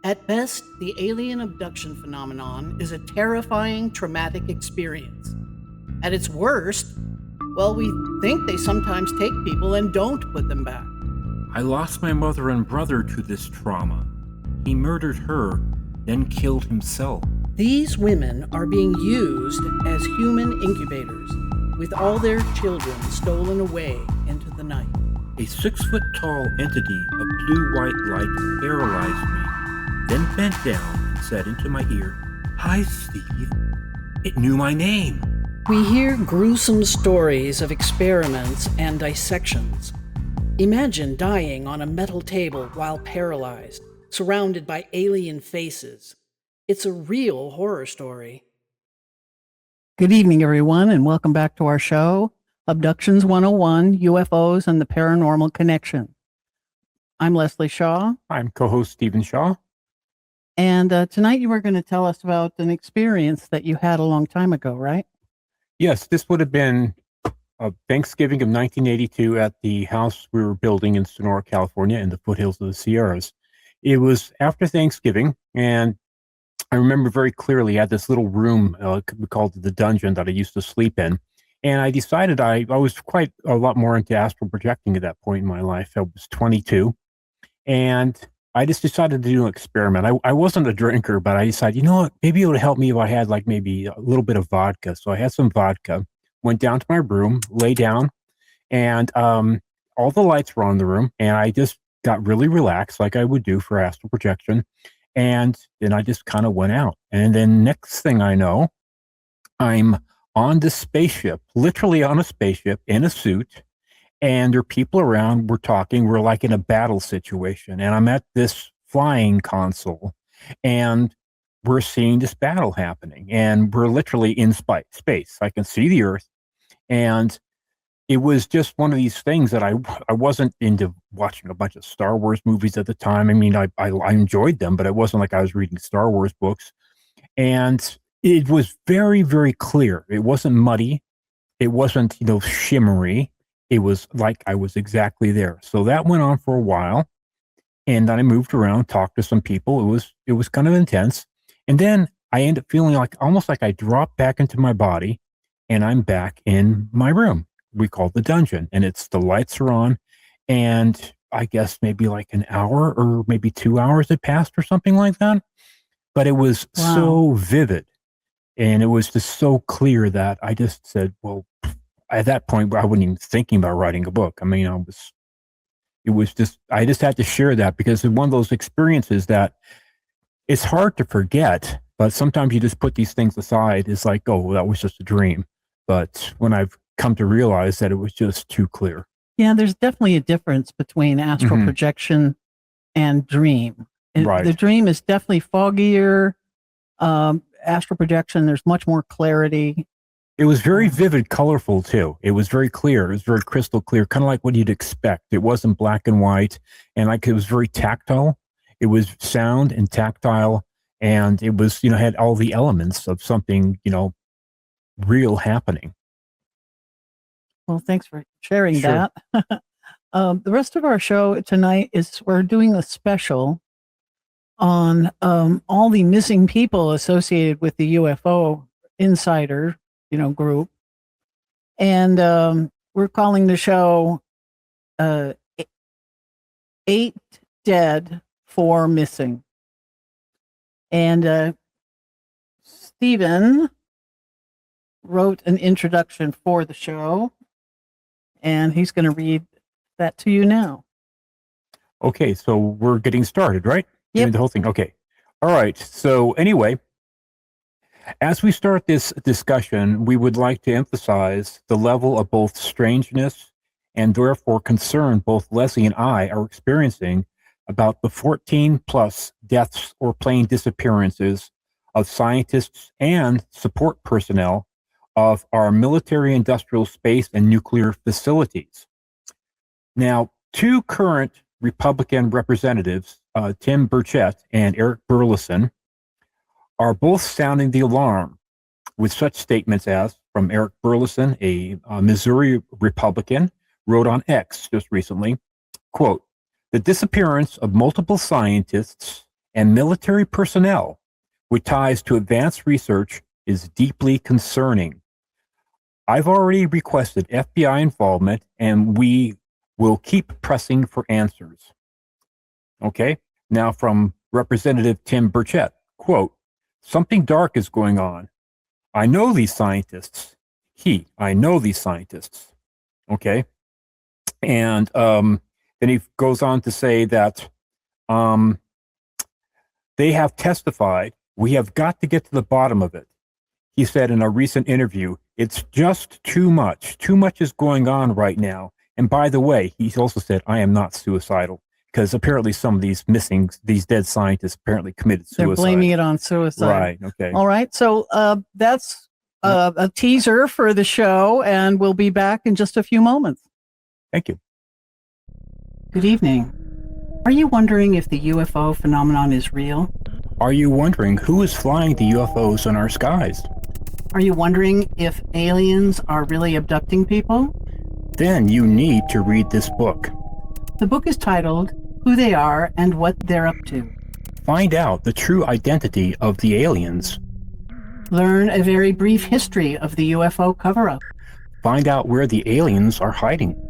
At best, the alien abduction phenomenon is a terrifying, traumatic experience. At its worst, well, we think they sometimes take people and don't put them back. I lost my mother and brother to this trauma. He murdered her, then killed himself. These women are being used as human incubators, with all their children stolen away into the night. A 6-foot-tall entity of blue-white light paralyzed me, then bent down and said into my ear, "Hi, Steve." It knew my name. We hear gruesome stories of experiments and dissections. Imagine dying on a metal table while paralyzed, surrounded by alien faces. It's a real horror story. Good evening, everyone, and welcome back to our show, Abductions 101, UFOs and the Paranormal Connection. I'm Leslie Shaw. I'm co-host Stephen Shaw. And tonight you were going to tell us about an experience that you had a long time ago, right? Yes, this would have been Thanksgiving of 1982 at the house we were building in Sonora, California, in the foothills of the Sierras. It was after Thanksgiving, and I remember very clearly I had this little room, we called it the dungeon, that I used to sleep in. And I decided I was quite a lot more into astral projecting at that point in my life. I was 22, and I just decided to do an experiment. I wasn't a drinker, but I decided, you know what, maybe it would help me if I had like maybe a little bit of vodka. So I had some vodka, went down to my room, lay down, and all the lights were on in the room, and I just got really relaxed like I would do for astral projection. And then I just kind of went out. And then next thing I know, I'm on this spaceship, literally on a spaceship in a suit. And there are people around, we're talking, we're like in a battle situation. And I'm at this flying console and we're seeing this battle happening. And we're literally in space. I can see the Earth. And it was just one of these things that I wasn't into watching a bunch of Star Wars movies at the time. I mean, I enjoyed them, but it wasn't like I was reading Star Wars books. And it was very, very clear. It wasn't muddy. It wasn't, shimmery. It was like I was exactly there. So that went on for a while. And then I moved around, talked to some people. It was kind of intense. And then I ended up feeling like almost like I dropped back into my body and I'm back in my room. We call it the dungeon, and the lights are on. And I guess maybe like an hour or maybe 2 hours had passed or something like that. But it was so vivid. And it was just so clear that I just said, well, at that point, I wasn't even thinking about writing a book. I mean, I just had to share that because it's one of those experiences that it's hard to forget, but sometimes you just put these things aside. It's like, oh, that was just a dream. But when I've come to realize that it was just too clear. Yeah, there's definitely a difference between astral projection and dream. Right. The dream is definitely foggier. Astral projection, there's much more clarity. It was very vivid, colorful too. It was very clear. It was very crystal clear, kind of like what you'd expect. It wasn't black and white, and it was very tactile. It was sound and tactile, and it was, had all the elements of something, real happening. Well, thanks for sharing that. The rest of our show tonight is we're doing a special on all the missing people associated with the UFO Insider group. And we're calling the show 8 Dead, 4 Missing. And Stephen wrote an introduction for the show, and he's going to read that to you now. Okay, so we're getting started, right? Yep. The whole thing. Okay. All right. So anyway, as we start this discussion, we would like to emphasize the level of both strangeness and therefore concern both Leslie and I are experiencing about the 14 plus deaths or plane disappearances of scientists and support personnel of our military, industrial, space, and nuclear facilities. Now, 2 current Republican representatives, Tim Burchett and Eric Burlison, are both sounding the alarm with such statements as, from Eric Burlison, a Missouri Republican, wrote on X just recently, quote, "The disappearance of multiple scientists and military personnel with ties to advanced research is deeply concerning. I've already requested FBI involvement, and we will keep pressing for answers. Okay, now from Representative Tim Burchett, quote, something dark is going on. I know these scientists. I know these scientists. Okay. And then he goes on to say that they have testified. We have got to get to the bottom of it. He said in a recent interview, it's just too much. Too much is going on right now. And by the way, he also said, I am not suicidal, because apparently some of these dead scientists apparently committed suicide. They're blaming it on suicide. Right. Okay. All right. So that's a teaser for the show, and we'll be back in just a few moments. Thank you. Good evening. Are you wondering if the UFO phenomenon is real? Are you wondering who is flying the UFOs in our skies? Are you wondering if aliens are really abducting people? Then you need to read this book. The book is titled Who They Are and What They're Up To. Find out the true identity of the aliens. Learn a very brief history of the UFO cover-up. Find out where the aliens are hiding.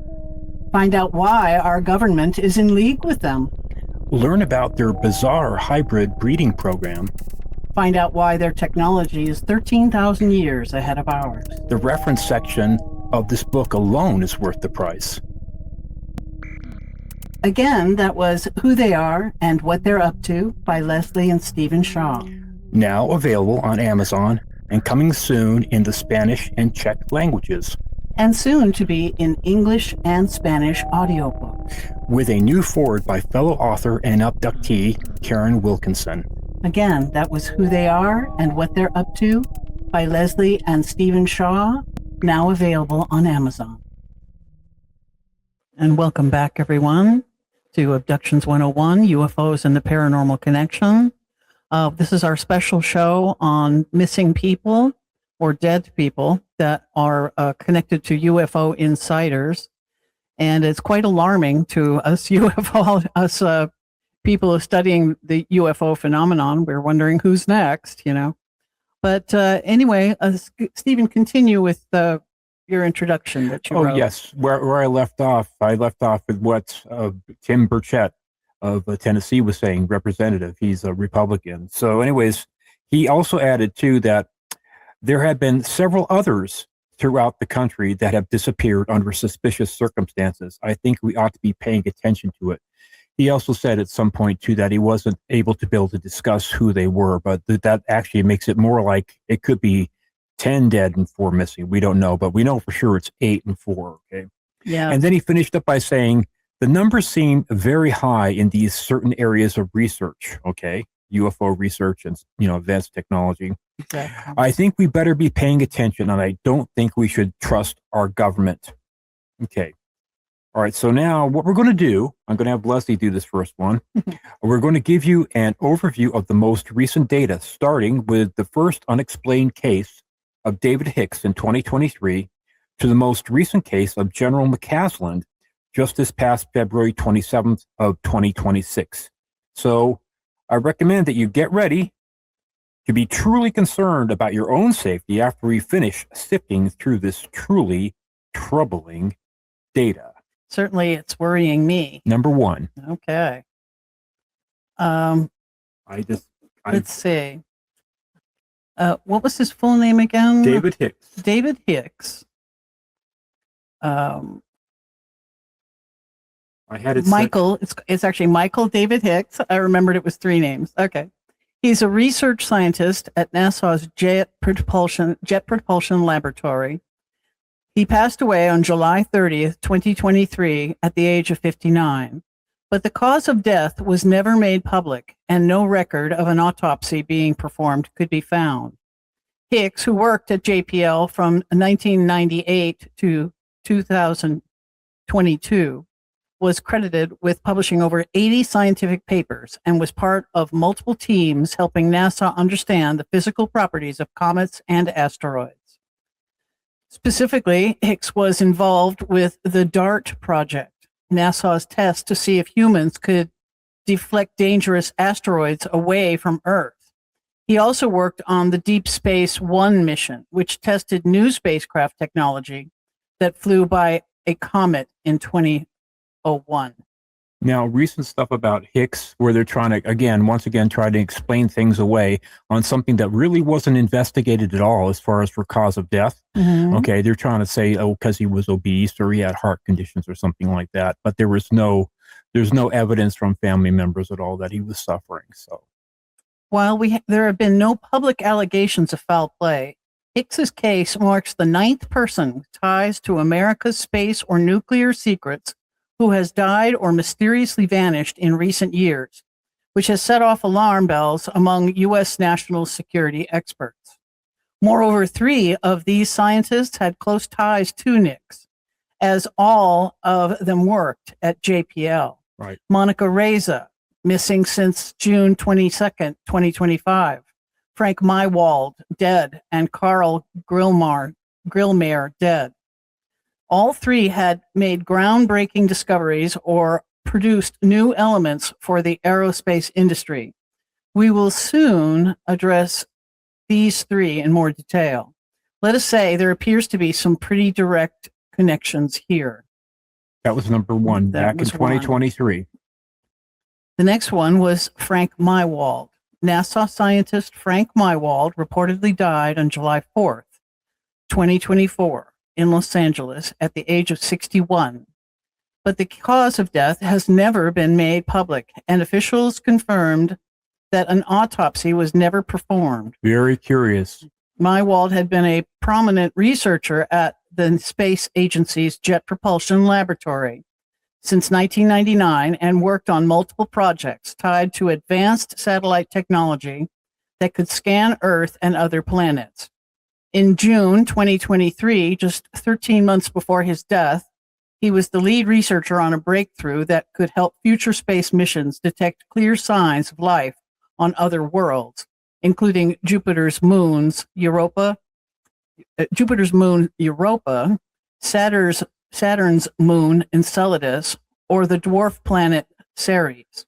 Find out why our government is in league with them. Learn about their bizarre hybrid breeding program. Find out why their technology is 13,000 years ahead of ours. The reference section of this book alone is worth the price. Again, that was Who They Are and What They're Up To by Leslie and Stephen Shaw. Now available on Amazon and coming soon in the Spanish and Czech languages. And soon to be in English and Spanish audiobook. With a new foreword by fellow author and abductee Karen Wilkinson. Again, that was Who They Are and What They're Up To by Leslie and Stephen Shaw, now available on Amazon. And welcome back, everyone, to Abductions 101, UFOs and the Paranormal Connection. This is our special show on missing people or dead people that are connected to UFO insiders. And it's quite alarming to us people who are studying the UFO phenomenon. We're wondering who's next, you know. But anyway, Stephen, continue with your introduction that you wrote. Oh, yes. Where I left off with what Tim Burchett of Tennessee was saying, representative. He's a Republican. So anyways, he also added, too, that there have been several others throughout the country that have disappeared under suspicious circumstances. I think we ought to be paying attention to it. He also said at some point, too, that he wasn't able to be able to discuss who they were, but that actually makes it more like it could be 10 dead and 4 missing. We don't know, but we know for sure it's 8 and 4. Okay. Yeah. And then he finished up by saying, the numbers seem very high in these certain areas of research. Okay. UFO research and, advanced technology. Exactly. I think we better be paying attention, and I don't think we should trust our government. Okay. All right. So now what we're going to do, I'm going to have Leslie do this first one. We're going to give you an overview of the most recent data, starting with the first unexplained case of David Hicks in 2023 to the most recent case of General McCasland just this past February 27th of 2026. So I recommend that you get ready to be truly concerned about your own safety after we finish sifting through this truly troubling data. Certainly, it's worrying me. Number one. Okay. Let's see. What was his full name again? David Hicks. David Hicks. I had it. Michael. It's actually Michael David Hicks. I remembered it was 3 names. Okay. He's a research scientist at NASA's Jet Propulsion Laboratory. He passed away on July 30th, 2023, at the age of 59. But the cause of death was never made public, and no record of an autopsy being performed could be found. Hicks, who worked at JPL from 1998 to 2022, was credited with publishing over 80 scientific papers and was part of multiple teams helping NASA understand the physical properties of comets and asteroids. Specifically, Hicks was involved with the DART project, NASA's test to see if humans could deflect dangerous asteroids away from Earth. He also worked on the Deep Space One mission, which tested new spacecraft technology that flew by a comet in 2001. Now, recent stuff about Hicks, where they're trying to, once again, try to explain things away on something that really wasn't investigated at all as far as for cause of death. Mm-hmm. Okay, they're trying to say, oh, because he was obese or he had heart conditions or something like that. But there's no evidence from family members at all that he was suffering. So, while there have been no public allegations of foul play, Hicks's case marks the 9th person with ties to America's space or nuclear secrets who has died or mysteriously vanished in recent years, which has set off alarm bells among U.S. national security experts. Moreover, 3 of these scientists had close ties to Nix, as all of them worked at JPL. Right. Monica Reza, missing since June 22nd, 2025. Frank Mywald, dead, and Carl Grillmare, dead. All 3 had made groundbreaking discoveries or produced new elements for the aerospace industry. We will soon address these 3 in more detail. Let us say there appears to be some pretty direct connections here. That was number 1 back in 2023. 1. The next one was Frank Mywald. NASA scientist Frank Mywald reportedly died on July 4th, 2024. In Los Angeles at the age of 61. But the cause of death has never been made public, and officials confirmed that an autopsy was never performed. Very curious. Mywald had been a prominent researcher at the space agency's Jet Propulsion Laboratory since 1999 and worked on multiple projects tied to advanced satellite technology that could scan Earth and other planets. In June 2023, just 13 months before his death, he was the lead researcher on a breakthrough that could help future space missions detect clear signs of life on other worlds, including Jupiter's moon Europa, Saturn's moon Enceladus, or the dwarf planet Ceres.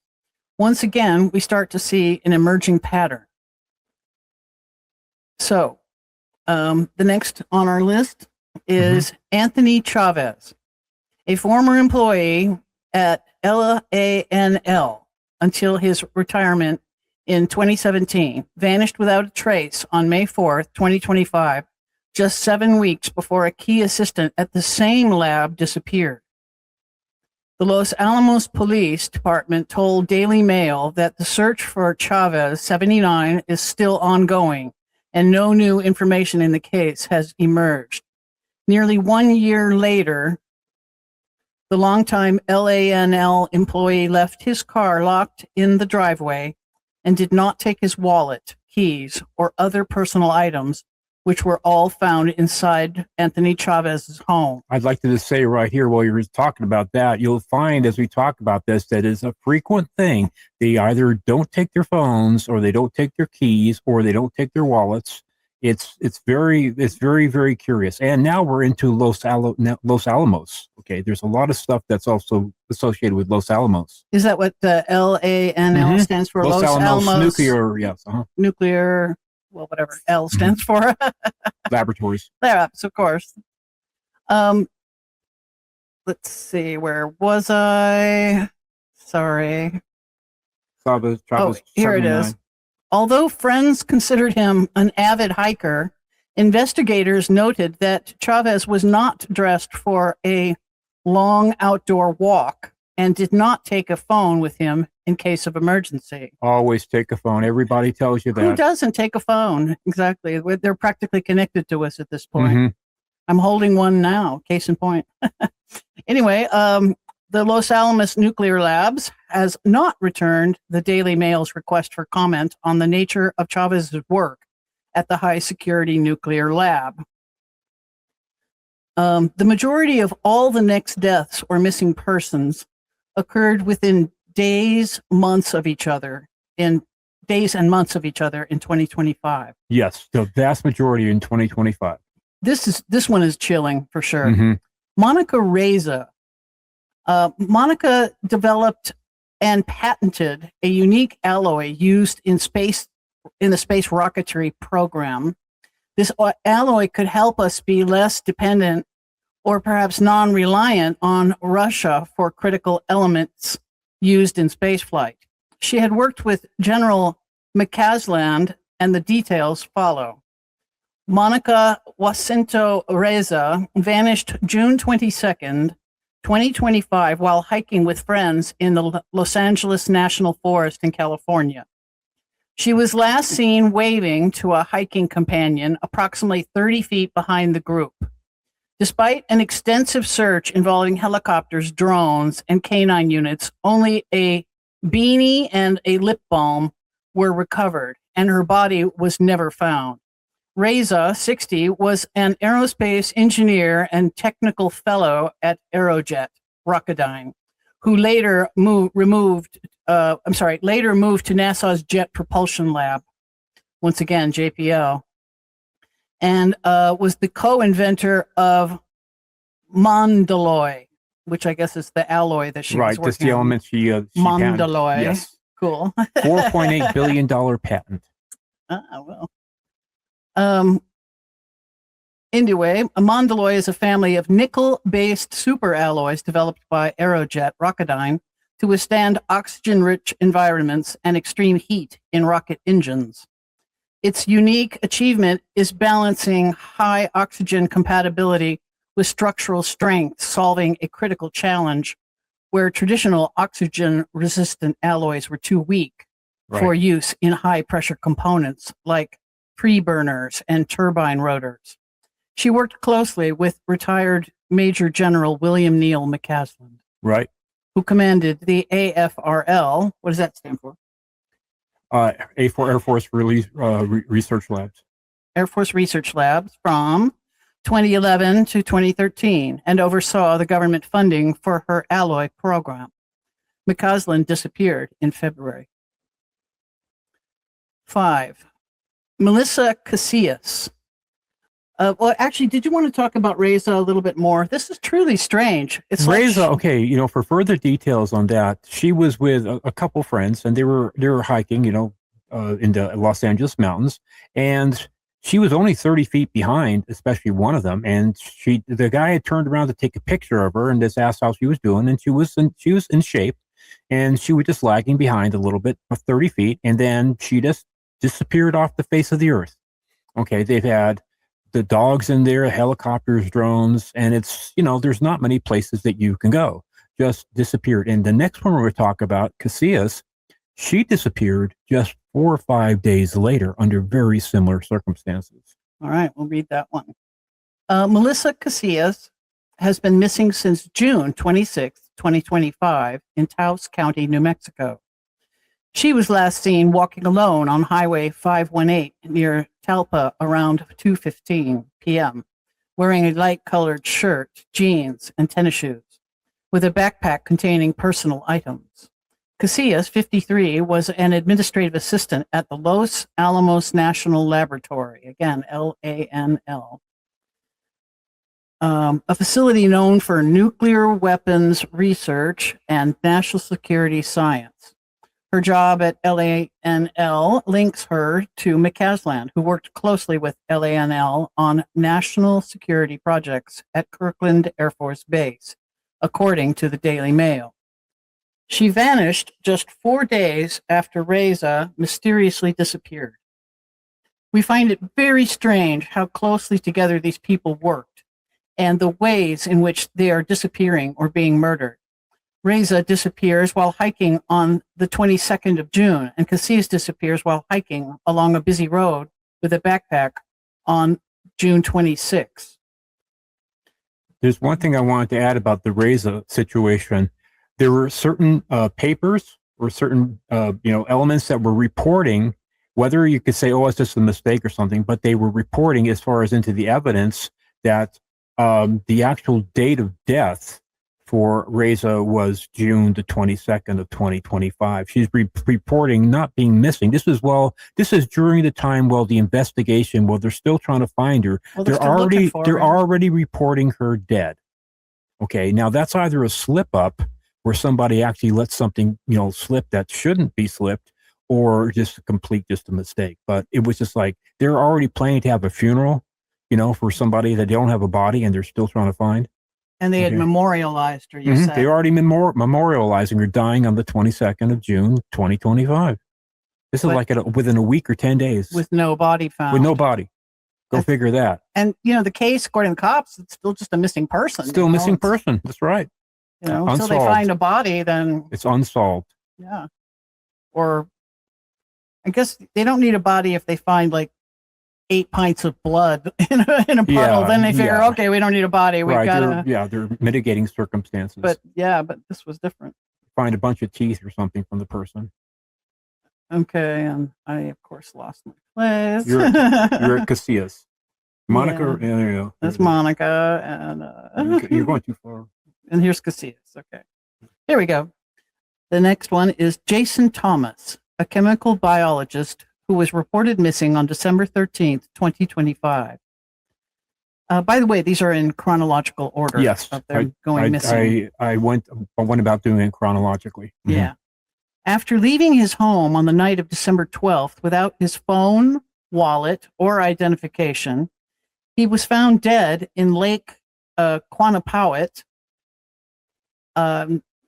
Once again, we start to see an emerging pattern. So, the next on our list is Anthony Chavez, a former employee at LANL until his retirement in 2017, vanished without a trace on May 4th, 2025, just 7 weeks before a key assistant at the same lab disappeared. The Los Alamos Police Department told Daily Mail that the search for Chavez, 79, is still ongoing, and no new information in the case has emerged. Nearly 1 year later, the longtime LANL employee left his car locked in the driveway and did not take his wallet, keys, or other personal items, which were all found inside Anthony Chavez's home. I'd like to just say right here, while you're talking about that, you'll find as we talk about this, that is a frequent thing. They either don't take their phones, or they don't take their keys, or they don't take their wallets. It's very, very curious. And now we're into Los Alamos. Okay, there's a lot of stuff that's also associated with Los Alamos. Is that what the LANL stands for? Los Alamos Nuclear, yes. Nuclear, well, whatever L stands for. Laboratories. Labs, of course. Let's see, where was I? Sorry. Chavez, here it is. Although friends considered him an avid hiker, investigators noted that Chavez was not dressed for a long outdoor walk and did not take a phone with him in case of emergency. Always take a phone. Everybody tells you that. Who doesn't take a phone? Exactly. They're practically connected to us at this point. I'm holding one now, case in point. Anyway, the Los Alamos Nuclear Labs has not returned the Daily Mail's request for comment on the nature of Chavez's work at the high security nuclear lab. The majority of all the next deaths or missing persons occurred within days and months of each other in 2025. Yes, the vast majority in 2025. This one is chilling for sure. Monica Reza. Monica developed and patented a unique alloy used in the space rocketry program. This alloy could help us be less dependent or perhaps non-reliant on Russia for critical elements used in spaceflight. She had worked with General McCasland, and the details follow. Monica Jacinto Reza vanished June 22nd, 2025, while hiking with friends in the Los Angeles National Forest in California. She was last seen waving to a hiking companion approximately 30 feet behind the group. Despite an extensive search involving helicopters, drones, and canine units, only a beanie and a lip balm were recovered, and her body was never found. Reza, 60, was an aerospace engineer and technical fellow at Aerojet Rocketdyne, who later moved to NASA's Jet Propulsion Lab, once again JPL, and was the co-inventor of Mondaloy, which I guess is the alloy that she was working on. Right, that's the element she Mondaloy. Yes. Cool. $4.8 billion patent. Well. Anyway, a Mondaloy is a family of nickel-based superalloys developed by Aerojet Rocketdyne to withstand oxygen-rich environments and extreme heat in rocket engines. Its unique achievement is balancing high oxygen compatibility with structural strength, solving a critical challenge where traditional oxygen-resistant alloys were too weak for use in high-pressure components like pre-burners and turbine rotors. She worked closely with retired Major General William Neil McCasland, who commanded the AFRL. What does that stand for? Air Force Research Labs. Air Force Research Labs from 2011 to 2013, and oversaw the government funding for her alloy program. McCasland disappeared in February. 5. Melissa Casillas. Well, actually, did you want to talk about Reza a little bit more? This is truly strange. It's Reza, for further details on that, she was with a couple friends, and they were hiking, in the Los Angeles mountains, and she was only 30 feet behind, especially one of them, and the guy had turned around to take a picture of her and just asked how she was doing, and she was in shape, and she was just lagging behind a little bit of 30 feet, and then she just disappeared off the face of the earth. Okay, they've had the dogs in there, helicopters, drones, and it's, there's not many places that you can go. Just disappeared. And the next one we're going to talk about, Casillas, she disappeared just 4 or 5 days later under very similar circumstances. All right, we'll read that one. Melissa Casillas has been missing since June 26, 2025 in Taos County, New Mexico. She was last seen walking alone on Highway 518 near Talpa around 2:15 p.m., wearing a light-colored shirt, jeans, and tennis shoes, with a backpack containing personal items. Casillas, 53, was an administrative assistant at the Los Alamos National Laboratory, again, LANL, a facility known for nuclear weapons research and national security science. Her job at LANL links her to McCasland, who worked closely with LANL on national security projects at Kirkland Air Force Base, according to the Daily Mail. She vanished just 4 days after Reza mysteriously disappeared. We find it very strange how closely together these people worked and the ways in which they are disappearing or being murdered. Reza disappears while hiking on the 22nd of June, and Casillas disappears while hiking along a busy road with a backpack on June 26. There's one thing I wanted to add about the Reza situation. There were certain papers or certain elements that were reporting, whether you could say, it's just a mistake or something, but they were reporting as far as into the evidence that the actual date of death for Reza was June the 22nd of 2025. She's reporting not being missing. This is during the time the investigation, they're still trying to find her. They're already reporting her dead. Okay, now that's either a slip up where somebody actually let something, slip that shouldn't be slipped, or just a mistake. But it was just like they're already planning to have a funeral, for somebody that don't have a body and they're still trying to find. And they had memorialized her, you said. They already memorializing her dying on the 22nd of June, 2025. This is within a week or 10 days. With no body found. With no body. Go figure that. And, the case, according to the cops, it's still just a missing person. Still a missing person. That's right. Until they find a body, then... It's unsolved. Yeah. Or, I guess they don't need a body if they find, 8 pints of blood in a puddle. Then they figure, okay, we don't need a body. We've got to... they're mitigating circumstances. But this was different. Find a bunch of teeth or something from the person. Okay, and I, of course, lost my place. You're at Casillas. Monica, yeah, there you go. That's Monica, and... you're going too far. And here's Casillas, okay. Here we go. The next one is Jason Thomas, a chemical biologist who was reported missing on December 13th, 2025. By the way, these are in chronological order. Yes. Of them going missing. I went about doing it chronologically. Mm-hmm. Yeah. After leaving his home on the night of December 12th without his phone, wallet, or identification, he was found dead in Lake Quannapowitt,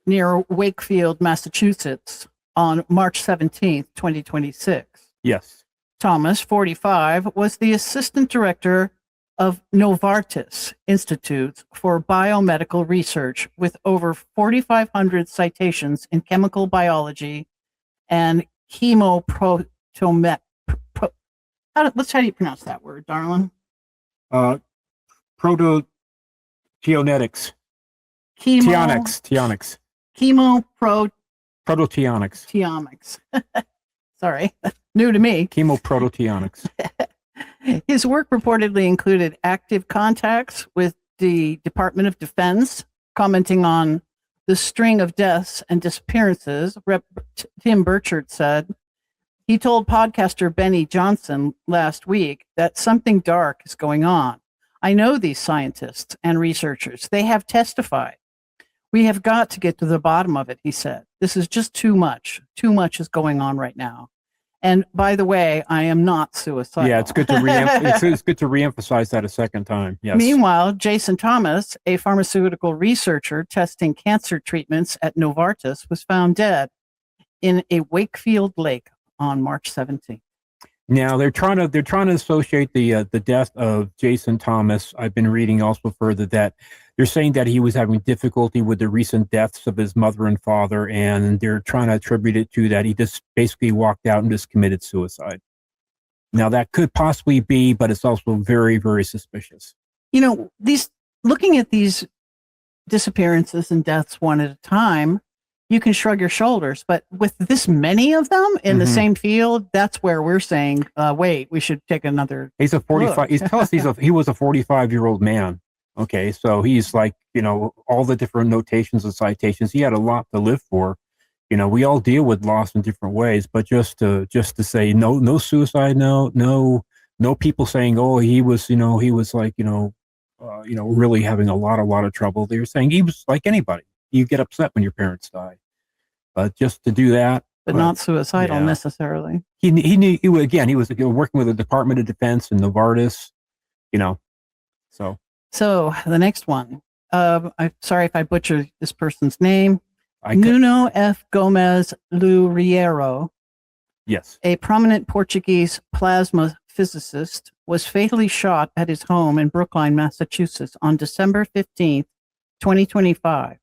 near Wakefield, Massachusetts, on March 17th, 2026. Yes. Thomas, 45, was the assistant director of Novartis Institute for Biomedical Research with over 4,500 citations in chemical biology and chemoprotomet. How do you pronounce that word, darling? Protogenetics. Teonics. Prototeonics. Sorry, new to me. Chemoprototeonics. His work reportedly included active contacts with the Department of Defense, commenting on the string of deaths and disappearances. Rep. Tim Burchett said, he told podcaster Benny Johnson last week that something dark is going on. I know these scientists and researchers. They have testified. We have got to get to the bottom of it, he said. This is just too much. Too much is going on right now. And by the way, I am not suicidal. Yeah, it's good to it's good to reemphasize that a second time. Yes. Meanwhile, Jason Thomas, a pharmaceutical researcher testing cancer treatments at Novartis, was found dead in a Wakefield lake on March 17th. Now they're trying to associate the death of Jason Thomas. I've been reading also further that they're saying that he was having difficulty with the recent deaths of his mother and father, and they're trying to attribute it to that he just basically walked out and just committed suicide. Now that could possibly be, but it's also very, very suspicious. Looking at these disappearances and deaths one at a time, you can shrug your shoulders, but with this many of them in the same field, that's where we're saying, wait, we should take another. He's a 45. He was a 45-year-old man. Okay, so he's like, all the different notations and citations. He had a lot to live for. We all deal with loss in different ways, but just to say no suicide, no people saying, oh, he was like, really having a lot of trouble. They were saying he was like anybody. You get upset when your parents die, but just to do that, but not suicidal necessarily. He knew. He was working with the Department of Defense and Novartis, So the next one, I'm sorry if I butcher this person's name. Nuno F. Gomes Luriero. Yes, a prominent Portuguese plasma physicist, was fatally shot at his home in Brookline, Massachusetts, on December 15th, 2025.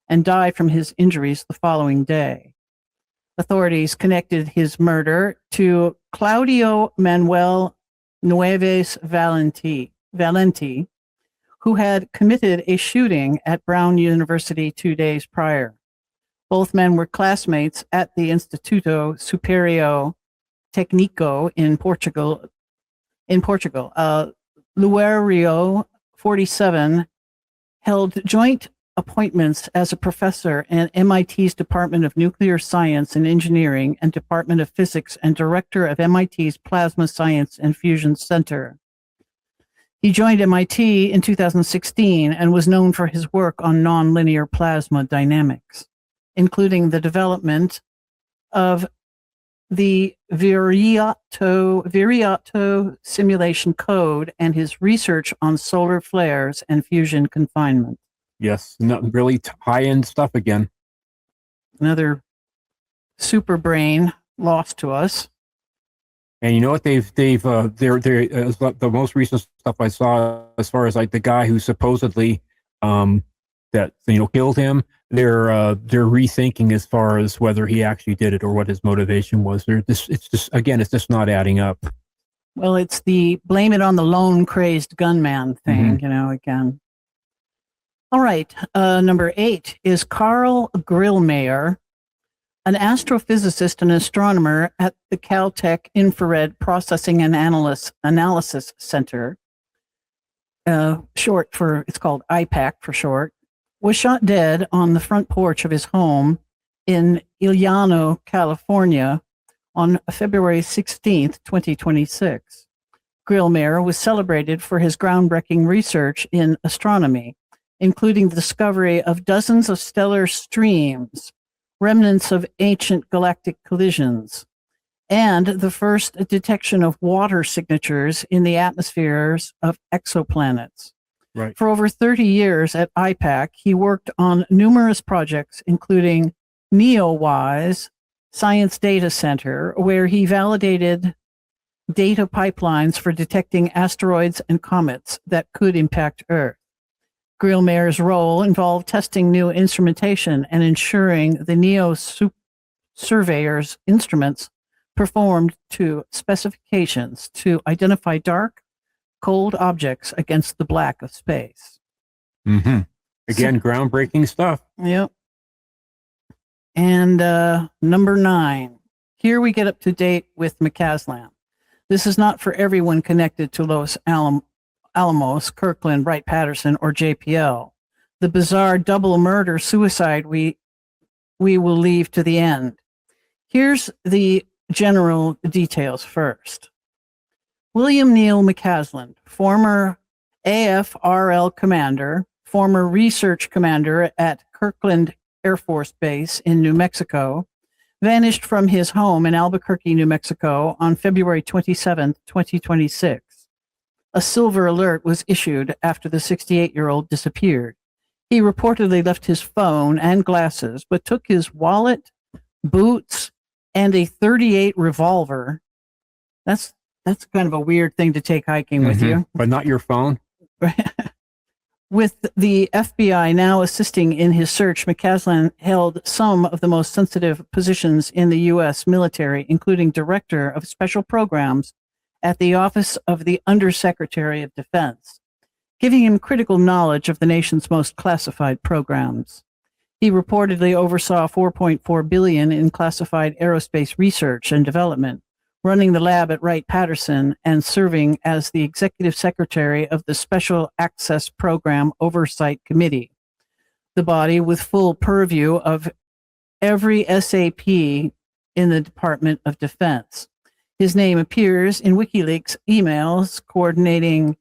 And died from his injuries the following day. Authorities connected his murder to Claudio Manuel Nueves Valenti, who had committed a shooting at Brown University 2 days prior. Both men were classmates at the Instituto Superior Técnico in Portugal. Luerio, 47, held joint appointments as a professor in MIT's Department of Nuclear Science and Engineering and Department of Physics and director of MIT's Plasma Science and Fusion Center. He joined MIT in 2016 and was known for his work on nonlinear plasma dynamics. including the development of the Viriato simulation code and his research on solar flares and fusion confinement. Yes, not really high-end stuff again. Another super brain lost to us. And you know what? They're the most recent stuff I saw, as far as like the guy who supposedly that killed him. They're rethinking as far as whether he actually did it or what his motivation was. It's just not adding up. Well, it's the blame it on the lone crazed gunman thing, again. All right. Number 8 is Carl Grillmayer, an astrophysicist and astronomer at the Caltech Infrared Processing and Analysis Center, it's called IPAC for short, was shot dead on the front porch of his home in Iliano, California on February 16th, 2026. Grillmayer was celebrated for his groundbreaking research in astronomy, including the discovery of dozens of stellar streams, remnants of ancient galactic collisions, and the first detection of water signatures in the atmospheres of exoplanets. Right. For over 30 years at IPAC, he worked on numerous projects, including NEOWISE Science Data Center, where he validated data pipelines for detecting asteroids and comets that could impact Earth. Grillmayer's role involved testing new instrumentation and ensuring the NEO surveyor's instruments performed to specifications to identify dark, cold objects against the black of space. Mm-hmm. Again, groundbreaking stuff. Yep. And number 9. Here we get up to date with McCasland. This is not for everyone connected to Los Alamos, Kirkland, Wright-Patterson, or JPL. The bizarre double murder-suicide we will leave to the end. Here's the general details first. William Neil McCasland, former AFRL commander, former research commander at Kirkland Air Force Base in New Mexico, vanished from his home in Albuquerque, New Mexico on February 27, 2026. A silver alert was issued after the 68-year-old disappeared. He reportedly left his phone and glasses, but took his wallet, boots, and a .38 revolver. That's kind of a weird thing to take hiking with you. But not your phone? With the FBI now assisting in his search, McCasland held some of the most sensitive positions in the U.S. military, including Director of Special Programs at the Office of the Undersecretary of Defense, giving him critical knowledge of the nation's most classified programs. He reportedly oversaw $4.4 billion in classified aerospace research and development, running the lab at Wright-Patterson and serving as the executive secretary of the Special Access Program Oversight Committee, the body with full purview of every SAP in the Department of Defense. His name appears in WikiLeaks emails coordinating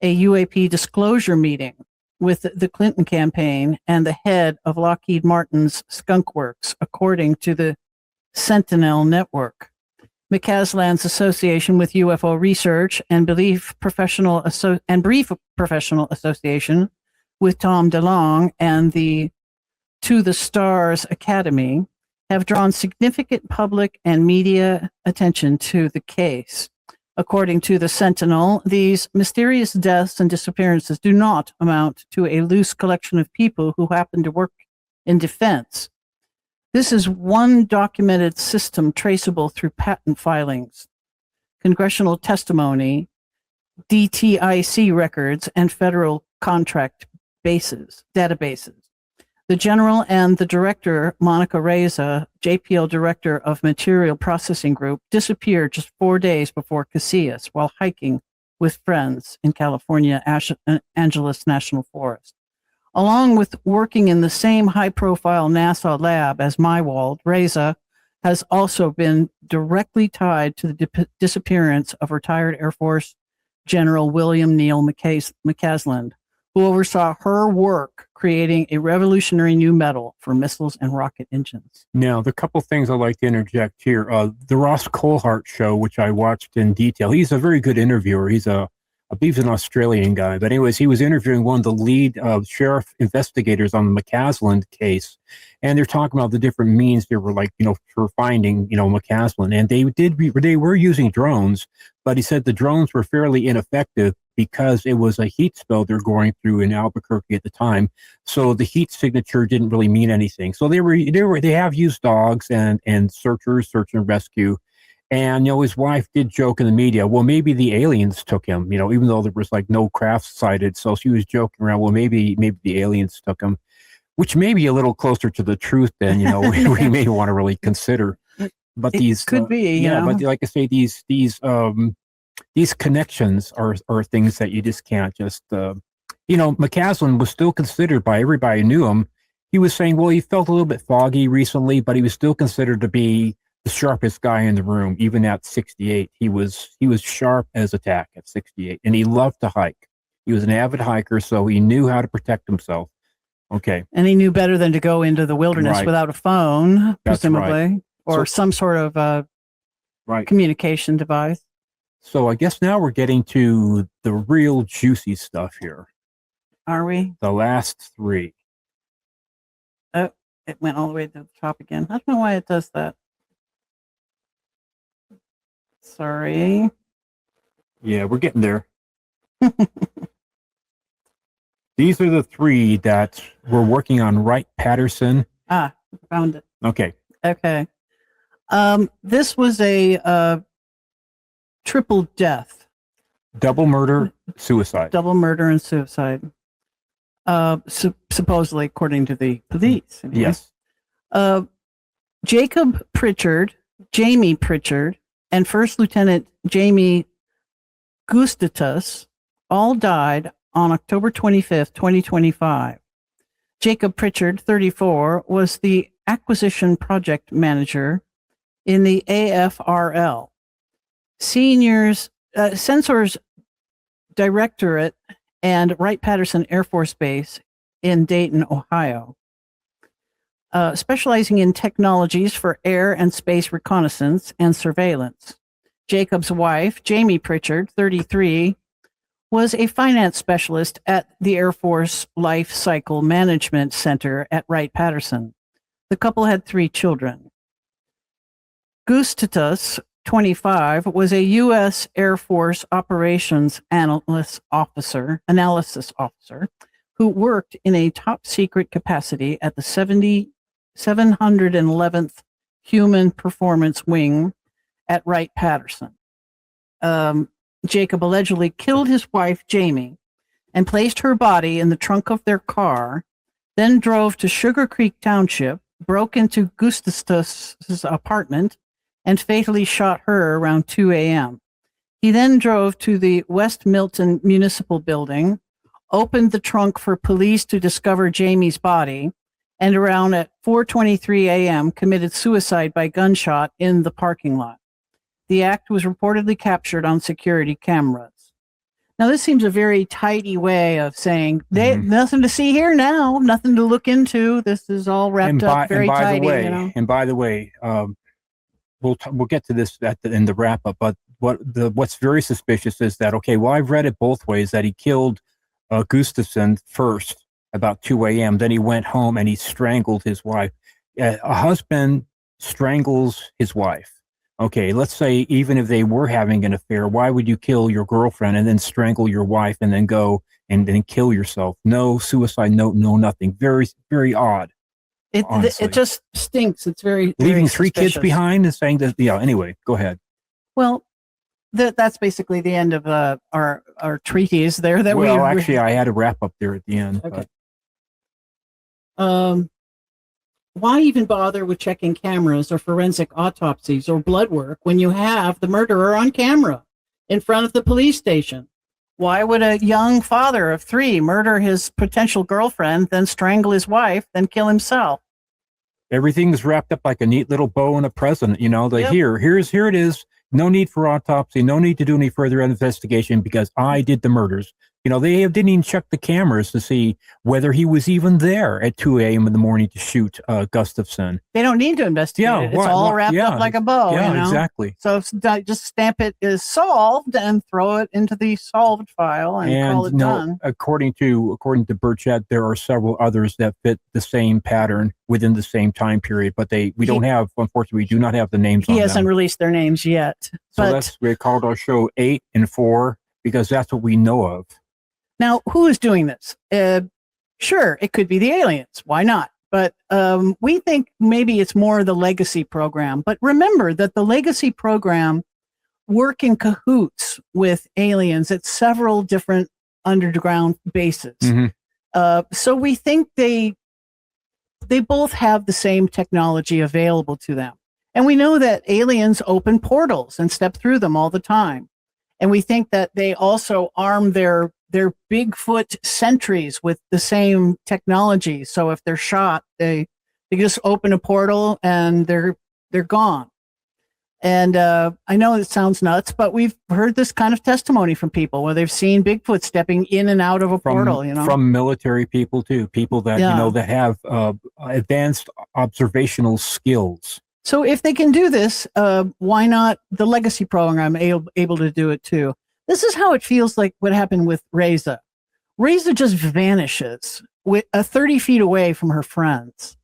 a UAP disclosure meeting with the Clinton campaign and the head of Lockheed Martin's Skunk Works, according to the Sentinel Network. McCasland's association with UFO research and brief professional association with Tom DeLonge and the To the Stars Academy have drawn significant public and media attention to the case. According to the Sentinel, these mysterious deaths and disappearances do not amount to a loose collection of people who happen to work in defense. This is one documented system traceable through patent filings, congressional testimony, DTIC records, and federal contract databases. The general and the director, Monica Reza, JPL Director of Material Processing Group, disappeared just 4 days before Casillas while hiking with friends in California Angeles National Forest. Along with working in the same high-profile NASA lab as Mywald, Reza has also been directly tied to the disappearance of retired Air Force General William Neil McCasland, who oversaw her work creating a revolutionary new metal for missiles and rocket engines. Now, the couple things I'd like to interject here. The Ross Coulthart show, which I watched in detail, he's a very good interviewer. I believe he's an Australian guy. But anyways, he was interviewing one of the lead sheriff investigators on the McCasland case. And they're talking about the different means they were for finding, McCasland. And they were using drones, but he said the drones were fairly ineffective because it was a heat spell they're going through in Albuquerque at the time. So the heat signature didn't really mean anything. So they have used dogs and searchers, search and rescue. And, his wife did joke in the media, well, maybe the aliens took him, even though there was no craft sighted. So she was joking around, well, maybe the aliens took him, which may be a little closer to the truth than, we may want to really consider. But these could be, but like I say, these connections are things that you just can't just, McCasland was still considered by everybody who knew him. He was saying, well, he felt a little bit foggy recently, but he was still considered to be the sharpest guy in the room. Even at 68, he was sharp as a tack at 68, and he loved to hike. He was an avid hiker, so he knew how to protect himself. Okay. And he knew better than to go into the wilderness without a phone, presumably, or some sort of communication device. So I guess now we're getting to the real juicy stuff here. Are we? The last three. Oh, it went all the way to the top again. I don't know why it does that. Sorry. Yeah, we're getting there. These are the three that we're working on Wright-Patterson. Found it. Okay. This was a triple death. Double murder, suicide. Double murder and suicide. Supposedly, according to the police. Anyway. Yes. Jamie Pritchard, and First Lieutenant Jamie Gustatus all died on October 25th, 2025. Jacob Pritchard, 34, was the acquisition project manager in the AFRL, Sensors Directorate, and Wright-Patterson Air Force Base in Dayton, Ohio. Specializing in technologies for air and space reconnaissance and surveillance. Jacob's wife, Jamie Pritchard, 33, was a finance specialist at the Air Force Life Cycle Management Center at Wright-Patterson. The couple had 3 children. Gustatus, 25, was a U.S. Air Force Operations Analysis Officer who worked in a top-secret capacity at the 711th Human Performance Wing at Wright-Patterson. Jacob allegedly killed his wife, Jamie, and placed her body in the trunk of their car, then drove to Sugar Creek Township, broke into Gustatus's apartment, and fatally shot her around 2 a.m. He then drove to the West Milton Municipal Building, opened the trunk for police to discover Jamie's body, and around at 4:23 a.m. committed suicide by gunshot in the parking lot. The act was reportedly captured on security cameras. Now, this seems a very tidy way of saying, nothing to see here now, nothing to look into. This is all wrapped up very tidy. And by the way, we'll get to this in the wrap up. But what's very suspicious is that I've read it both ways, that he killed Gustafson first about 2 a.m. Then he went home and he strangled his wife. A husband strangles his wife. Okay, let's say even if they were having an affair, why would you kill your girlfriend and then strangle your wife and then go and then kill yourself? No suicide note, no nothing. Very, very odd. It just stinks. It's very leaving very 3 kids behind and saying that. Yeah. Anyway, go ahead. Well, that's basically the end of our treatise there. Actually, I had a wrap up there at the end. Okay. Why even bother with checking cameras or forensic autopsies or blood work when you have the murderer on camera in front of the police station? Why would a young father of 3 murder his potential girlfriend, then strangle his wife, then kill himself? Everything is wrapped up like a neat little bow in a present. Here it is. No need for autopsy. No need to do any further investigation because I did the murders. They didn't even check the cameras to see whether he was even there at 2 a.m. in the morning to shoot Gustafson. They don't need to investigate it. It's all wrapped up like a bow. Yeah, exactly. So just stamp it as solved and throw it into the solved file and call it done. According to Burchett, there are several others that fit the same pattern within the same time period, but we do not have the names on them. He hasn't released their names yet. So we called our show 8 and 4 because that's what we know of. Now, who is doing this? Sure, it could be the aliens. Why not? But we think maybe it's more the legacy program. But remember that the legacy program work in cahoots with aliens at several different underground bases. So we think they both have the same technology available to them. And we know that aliens open portals and step through them all the time. And we think that they also arm their Bigfoot sentries with the same technology. So if they're shot, they just open a portal and they're gone. And I know it sounds nuts, but we've heard this kind of testimony from people where they've seen Bigfoot stepping in and out of a portal. From military people too, people that that have advanced observational skills. So if they can do this, why not the legacy program able to do it too? This is how it feels like what happened with Reza. Reza just vanishes 30 feet away from her friends.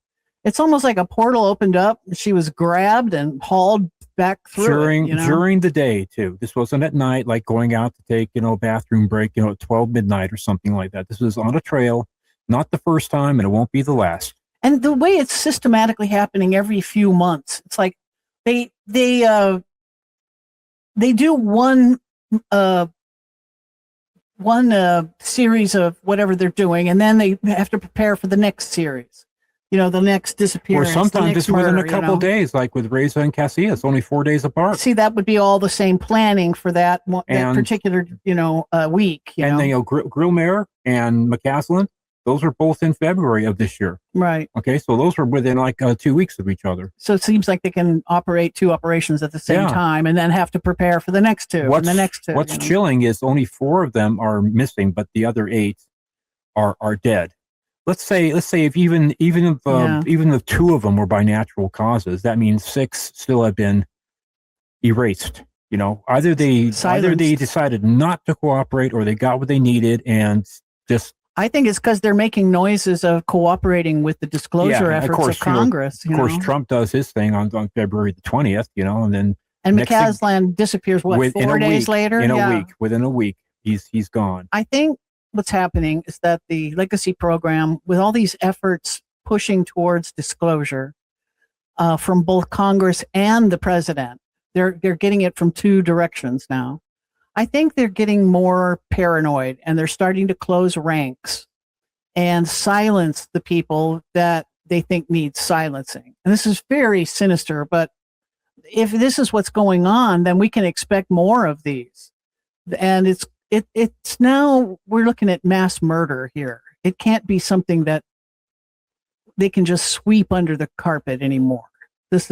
It's almost like a portal opened up. She was grabbed and hauled back through during the day too. This wasn't at night, like going out to take a bathroom break at 12 midnight or something like that. This was on a trail, not the first time, and it won't be the last. And the way it's systematically happening every few months, it's like they do one series of whatever they're doing, and then they have to prepare for the next series. The next disappearance. Or sometimes it's within a couple days, like with Reza and Casillas, only 4 days apart. See, that would be all the same planning for that particular week. Grillmare and McCasland, those are both in February of this year. Right. Okay, so those were within 2 weeks of each other. So it seems like they can operate 2 operations at the same time and then have to prepare for the next 2 and the next 2. What's chilling is only 4 of them are missing, but the other 8 are dead. Let's say if even if 2 of them were by natural causes, that means 6 still have been erased. Either they decided not to cooperate or they got what they needed and just. I think it's because they're making noises of cooperating with the disclosure efforts of Congress. Of course, Trump does his thing on February the 20th, and then. And McCasland disappears 4 days later? Within a week, he's gone. I think what's happening is that the legacy program, with all these efforts pushing towards disclosure from both Congress and the president, they're getting it from 2 directions now. I think they're getting more paranoid and they're starting to close ranks and silence the people that they think need silencing. And this is very sinister, but if this is what's going on, then we can expect more of these. And it's now we're looking at mass murder here. It can't be something that they can just sweep under the carpet anymore. They're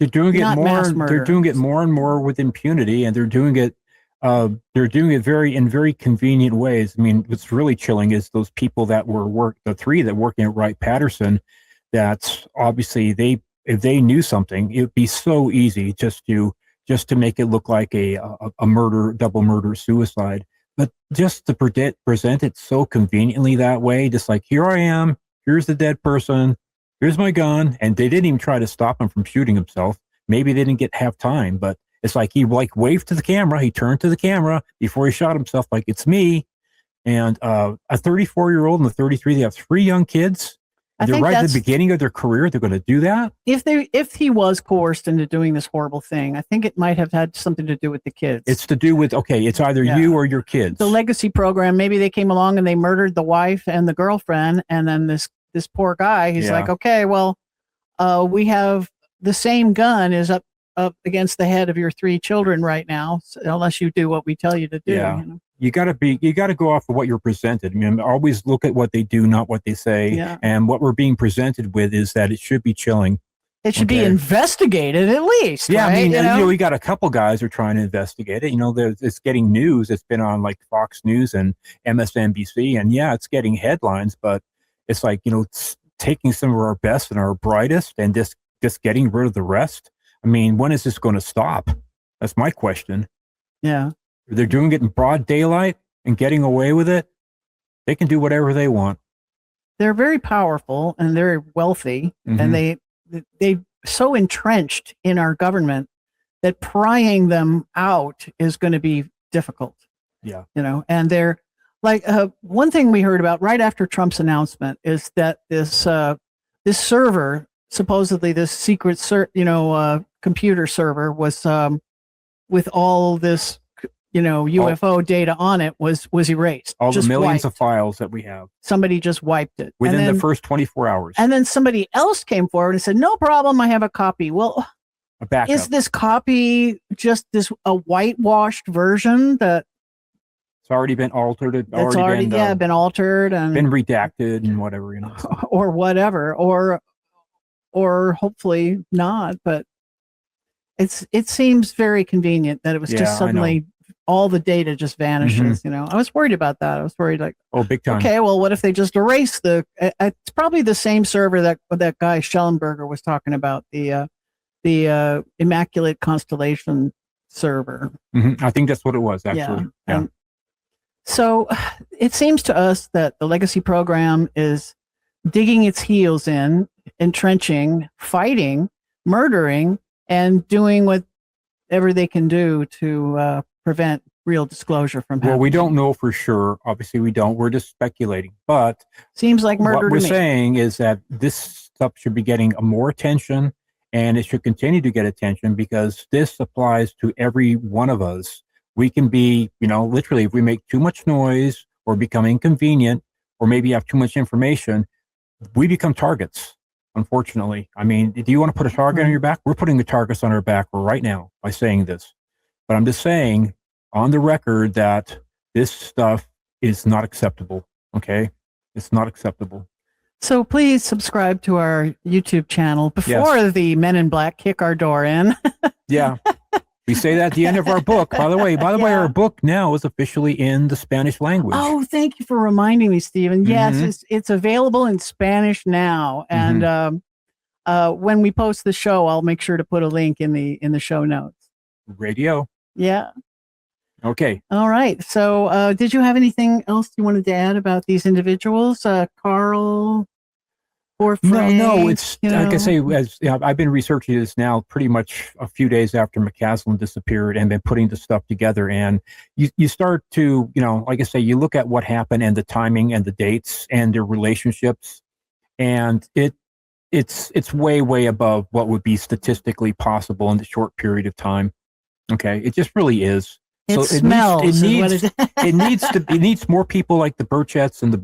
doing it more. They're doing it more and more with impunity, and they're doing it in very convenient ways. I mean, what's really chilling is those people that the 3 that working at Wright-Patterson. That's obviously if they knew something, it would be so easy just to make it look like a murder, double murder, suicide. But just to present it so conveniently that way, just like, here I am, here's the dead person, here's my gun. And they didn't even try to stop him from shooting himself. Maybe they didn't have time, but it's like he waved to the camera. He turned to the camera before he shot himself, like, it's me. And a 34-year-old and a 33, they have 3 young kids. They're right at the beginning of their career. They're going to do that. If he was coerced into doing this horrible thing, I think it might have had something to do with the kids. It's to do with, it's either you or your kids. The legacy program, maybe they came along and they murdered the wife and the girlfriend. And then this poor guy, he's like, okay, well, we have the same gun is up against the head of your 3 children right now, so unless you do what we tell you to do. Yeah. You got to go off of what you're presented. I mean, always look at what they do, not what they say. Yeah. And what we're being presented with is that it should be chilling. It should be investigated at least. Yeah, right? I mean, we got a couple guys who are trying to investigate it. It's getting news. It's been on like Fox News and MSNBC, and yeah, it's getting headlines. But it's like it's taking some of our best and our brightest, and just getting rid of the rest. I mean, when is this going to stop? That's my question. Yeah, they're doing it in broad daylight and getting away with it. They can do whatever they want. They're very powerful and very wealthy, and they so entrenched in our government that prying them out is going to be difficult. Yeah. And they're like, one thing we heard about right after Trump's announcement is that this server, supposedly this secret computer server was with all this UFO data on it was erased. All the millions of files that we have. Somebody just wiped it. Within the first 24 hours. And then somebody else came forward and said, no problem, I have a copy. Well, a backup. Is this copy just a whitewashed version that it's already been altered? It's already been altered and been redacted and whatever, or whatever, or hopefully not, but it seems very convenient that it was just suddenly all the data just vanishes. I was worried about that. I was worried like, oh, big time. Okay, well, what if they just erase it's probably the same server that guy Schellenberger was talking about, the Immaculate Constellation server. I think that's what it was, actually. Yeah. So it seems to us that the legacy program is digging its heels in, entrenching, fighting, murdering, and doing whatever they can do to prevent real disclosure from happening. Well, we don't know for sure. Obviously, we don't. We're just speculating. But seems like murder to me. What we're saying is that this stuff should be getting more attention, and it should continue to get attention because this applies to every one of us. We can be, literally, if we make too much noise or become inconvenient or maybe have too much information, we become targets. Unfortunately, I mean, do you want to put a target on your back? We're putting the targets on our back right now by saying this. But I'm just saying on the record that this stuff is not acceptable. Okay? It's not acceptable. So please subscribe to our YouTube channel before the Men in Black kick our door in. Yeah. We say that at the end of our book. By the way, our book now is officially in the Spanish language. Oh, thank you for reminding me, Stephen. Yes, it's available in Spanish now. And when we post the show, I'll make sure to put a link in the show notes. Radio. Yeah. Okay. All right. So did you have anything else you wanted to add about these individuals? Carl or Frank? No, it's like I say, I've been researching this now pretty much a few days after McCasland disappeared and been putting the stuff together. And you start to, like I say, you look at what happened and the timing and the dates and their relationships. And it's way, way above what would be statistically possible in the short period of time. Okay. It just really is. It needs more people like the Burchetts and the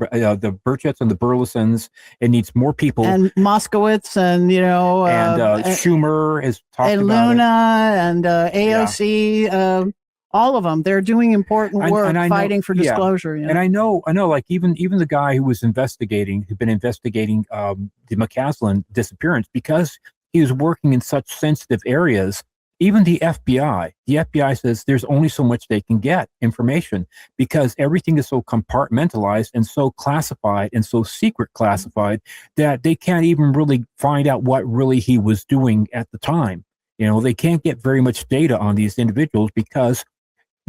Burchetts and the Burlisons. It needs more people and Moskowitz and Schumer is talking and about Luna and AOC. All of them, they're doing important work fighting for disclosure. And I know, like even the guy who'd been investigating the McCasland disappearance because he was working in such sensitive areas. Even the FBI says there's only so much they can get information because everything is so compartmentalized and so classified and so secret classified that they can't even really find out what really he was doing at the time. They can't get very much data on these individuals because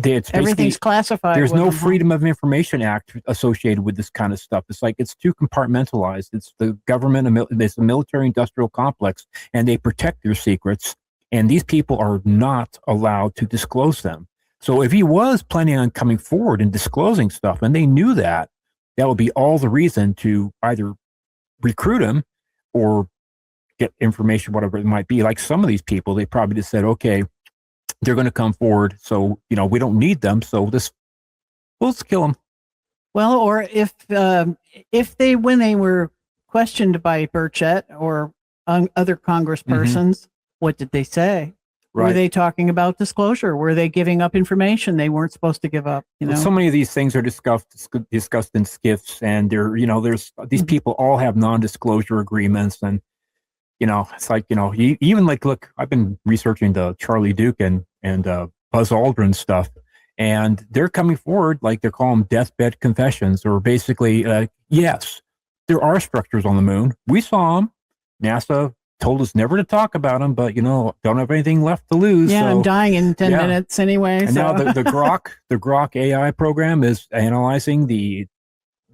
everything's classified. There's no Freedom of Information Act associated with this kind of stuff. It's like it's too compartmentalized. It's the government, it's a military-industrial complex, and they protect their secrets. And these people are not allowed to disclose them. So if he was planning on coming forward and disclosing stuff, and they knew that would be all the reason to either recruit him or get information, whatever it might be. Like some of these people, they probably just said, okay, they're going to come forward. So, we don't need them. So let's kill them. Well, or if when they were questioned by Burchett or other congresspersons, what did they say? Right. Were they talking about disclosure? Were they giving up information they weren't supposed to give up? Well, so many of these things are discussed in skiffs, and there's these people all have non-disclosure agreements, and It's like, even like, look, I've been researching the Charlie Duke and Buzz Aldrin stuff, and they're coming forward, like they're calling them deathbed confessions, or basically, yes, there are structures on the moon. We saw them. NASA told us never to talk about them, but don't have anything left to lose. Yeah, so, I'm dying in 10 minutes anyway. And now the Grok AI program is analyzing the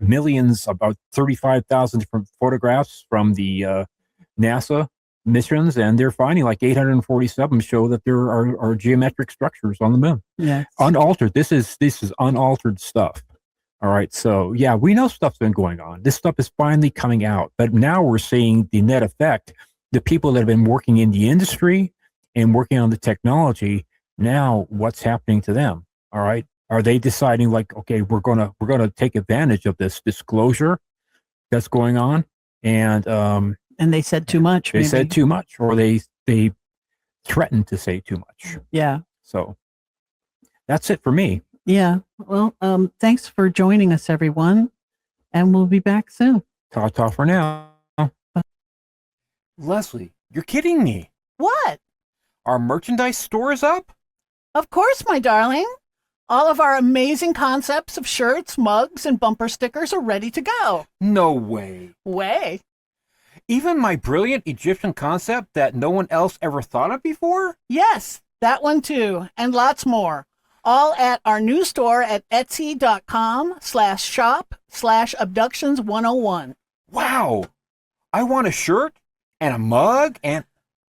millions, about 35,000 different photographs from the NASA missions, and they're finding like 847 show that there are geometric structures on the moon. Yeah, unaltered. This is unaltered stuff. All right, so yeah, we know stuff's been going on. This stuff is finally coming out, but now we're seeing the net effect. The people that have been working in the industry and working on the technology, now what's happening to them? All right, are they deciding like, okay, we're gonna take advantage of this disclosure that's going on, and they said too much. They said too much, or they threatened to say too much. Yeah. So that's it for me. Yeah. Well, thanks for joining us, everyone, and we'll be back soon. Ta-ta for now. Leslie, you're kidding me. What? Our merchandise store is up? Of course, my darling. All of our amazing concepts of shirts, mugs, and bumper stickers are ready to go. No way. Way. Even my brilliant Egyptian concept that no one else ever thought of before? Yes, that one too, and lots more. All at our new store at etsy.com/shop/abductions101. Wow. I want a shirt and a mug and...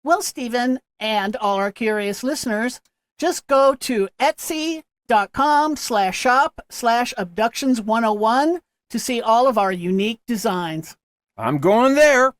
Well, Stephen, and all our curious listeners, just go to etsy.com/shop/abductions101 to see all of our unique designs. I'm going there.